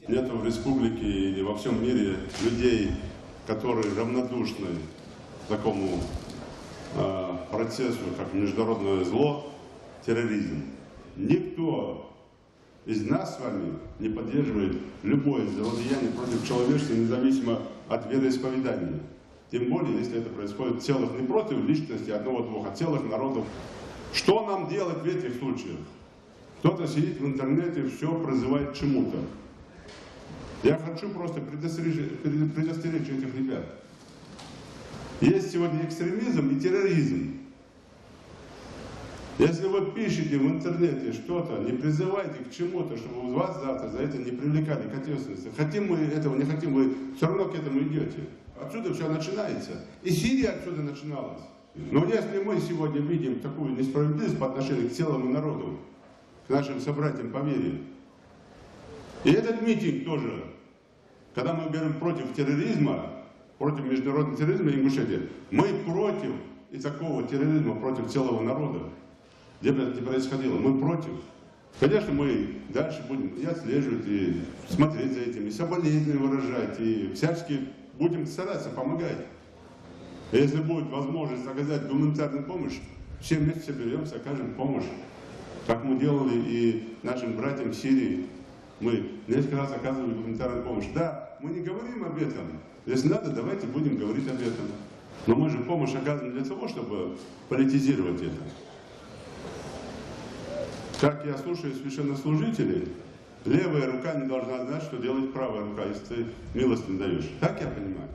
Нет в республике или во всем мире людей, которые равнодушны такому процессу, как международное зло, терроризм. Никто из нас с вами не поддерживает любое злодеяние против человечества, независимо от вероисповедания. Тем более, если это происходит целых не против личности одного-двух, а целых народов. Что нам делать в этих случаях? Кто-то сидит в интернете, все призывает к чему-то. Я хочу просто предостеречь этих ребят. Есть сегодня экстремизм и терроризм. Если вы пишете в интернете что-то, не призывайте к чему-то, чтобы вас завтра за это не привлекали к ответственности. Хотим мы этого, не хотим, вы все равно к этому идете. Отсюда все начинается. И Сирия отсюда начиналась. Но если мы сегодня видим такую несправедливость по отношению к целому народу, к нашим собратьям по вере, и этот митинг тоже, когда мы говорим против терроризма, против международного терроризма в Ингушетии, мы против и такого терроризма против целого народа, где бы это ни происходило, мы против. Конечно, мы дальше будем и отслеживать, и смотреть за этим, и соболезнования выражать, и всячески будем стараться помогать. И если будет возможность оказать гуманитарную помощь, все вместе соберемся, окажем помощь. Как мы делали и нашим братьям в Сирии, мы несколько раз оказывали гуманитарную помощь. Да, мы не говорим об этом. Если надо, давайте будем говорить об этом. Но мы же помощь оказываем для того, чтобы политизировать это. Как я слушаю священнослужителей, левая рука не должна знать, что делает правая рука, если ты милость не даешь. Так я понимаю.